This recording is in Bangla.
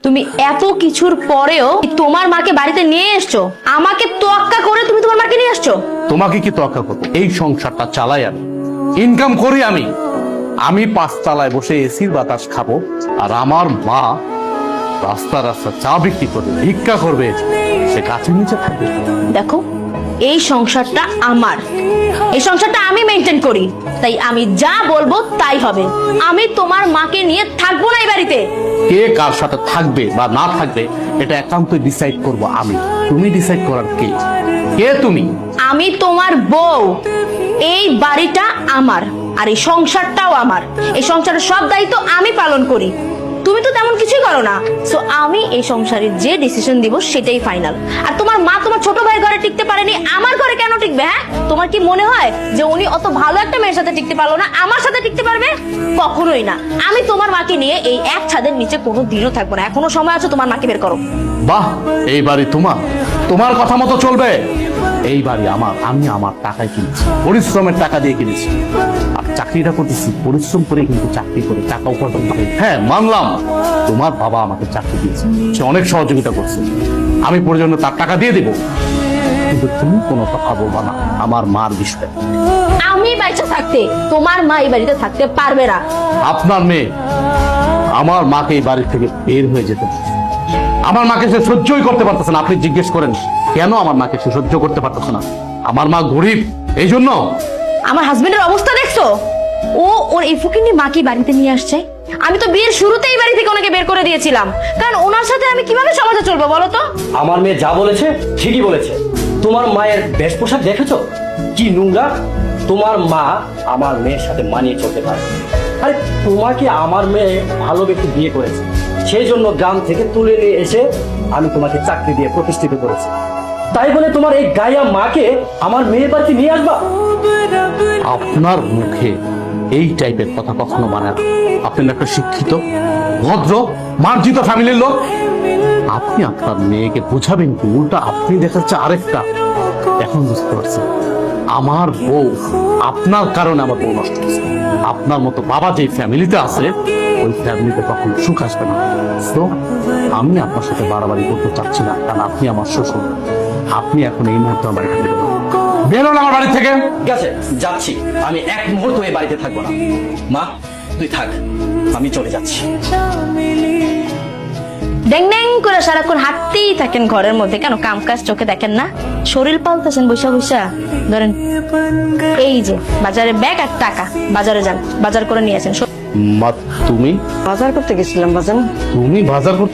তুমি এত কিছুর পরেও তোমার মাকে বাড়িতে নিয়ে এসছো, আমাকে তোয়াক্কা করে তুমি তোমার মাকে নিয়ে আসছো। তোমাকে কি তোয়াক্কা করবো? এই সংসারটা চালাই আমি, ইনকাম করি আমি। আমি 5 তলায় বসে এসির বাতাস খাবো, আর আমার মা রাস্তা রাস্তা চা বিক্রি করবে, ভিক্ষা করবে, সে গাছের নিচে থাকবে। দেখো, এই সংসারটা আমার, এই সংসারটা আমি মেনটেন করি, তাই আমি যা বলবো তাই হবে। আমি তোমার মাকে নিয়ে থাকবো না এই বাড়িতে। কে কার সাথে থাকবে বা না থাকবে এটা একান্তই ডিসাইড করব আমি। তুমি ডিসাইড করার কে? কে তুমি? আমি তোমার বউ, এই বাড়িটা আমার, আর এই সংসারটাও আমার। এই সংসারের সব দায়িত্ব আমি পালন করি, তুমি তো তেমন কিছুই করো না। সো আমি এই সংসারে যে ডিসিশন দিব সেটাই ফাইনাল। আর তোমার মা তোমার ছোট ভাইয়ের ঘরে টিকতে পারেনি, আমার ঘরে কেন টিকবে? হ্যাঁ, তোমার কি মনে হয় যে উনি অত ভালো একটা মেয়ের সাথে টিকতে পারলো না, আমার সাথে টিকতে পারবে? কখনোই না। আমি তোমার মাকে নিয়ে এই এক ছাদের নিচে কোনো দিনও থাকবো না। এখনো সময় আছে, তোমার মাকে বের করো। বাহ, এই বাড়ি তোমার, তোমার কথা মতো চলবে। এই বাড়ি আমার, আমি আমার টাকায় কিনেছি, পরিশ্রমের টাকা দিয়ে কিনেছি। আর চাকরিটা করতেছি পরিশ্রম করে, কিন্তু চাকরি করে টাকা উপার্জন করে। হ্যাঁ, মানলাম তোমার বাবা আমাকে চাকরি দিয়েছে, সে অনেক সহযোগিতা করছে, আমি প্রয়োজনে তার টাকা দিয়ে দেবো। কিন্তু তুমি কোনো কথা বলবা না আমার মার বিষয়ে। আমি বাচ্চা থাকতে তোমার মা এই বাড়িতে থাকতে পারবে না। আপনার মেয়ে আমার মাকে এই বাড়ি থেকে বের হয়ে যেতে, আমার মাকে সে সহ্যই করতে পারতেছে না। আপনি জিজ্ঞেস করেন কেন আমার মাকে সে সহ্য করতে পারতেছে না? আমার মা গরিব, এই জন্য। আমার হাজবেন্ডের অবস্থা দেখছো? ওর এই ফুকিনি মাকে বাড়িতে নিয়ে আসছে। আমি তো বিয়ের শুরুতেই বাড়ি থেকে ওনাকে বের করে দিয়েছিলাম, কারণ ওনার সাথে আমি কিভাবে সমাজে চলবো বলো তো? আমার মেয়ে যা বলেছে ঠিকই বলেছে। তোমার মায়ের বেশ পোশাক দেখেছো কি নোংরা? তোমার মা আমার মেয়ের সাথে মানিয়ে চলতে পারে। আরে তোমাকে আমার মেয়ে ভালো ব্যক্তি বিয়ে করেছে, সেই জন্য গ্রাম থেকে তুলে নিয়ে এসে আমি তোমাকে চাকরি দিয়ে প্রতিষ্ঠিত করেছি। তাই বলে তোমার এই গায়া মাকে আমার মেয়ের বাড়িতে নিয়ে আসবা? আপনার মুখে এই টাইপের কথা কখনো মানে না। আপনি একটা শিক্ষিত, ভদ্র, মার্জিত ফ্যামিলির লোক। আপনি আপনার মেয়েকে বোঝাবেন কি? উল্টা আপনি দেখাচ্ছে আরেকটা। এখন বুঝতে পারছি আমার বউ, আপনার কারণে আমার বউ নষ্ট হচ্ছে। আপনার মতো বাবা যে ফ্যামিলিতে আছে, ওই ফ্যামিলিতে কখনো সুখ আসবে না। তো আমি আপনার সাথে বাড়াবাড়ি করতে চাচ্ছি না, কারণ আপনি আমার শ্বশুর। আপনি এখন এই মুহূর্তে আমার বাড়ি থেকে বেরোন, আমার বাড়ি থেকে। ঠিক আছে, যাচ্ছি। আমি এক মুহূর্ত এই বাড়িতে থাকবো না। মা তুই থাক, আমি চলে যাচ্ছি। ড্যাং ড্যাং করে সারাক্ষণ হাঁটতেই থাকেন ঘরের মধ্যে, কেন কাম কাজ চোখে দেখেন না? শরীর পাল্টাছেন বৈশা বৈশা। ধরেন এই যে বাজারে ব্যাগ আর টাকা, বাজারে যান, বাজার করে নিয়ে আসেন। মা তুমি বাজার করতে গেছিলাম বাজান। তুমি বাজার করতে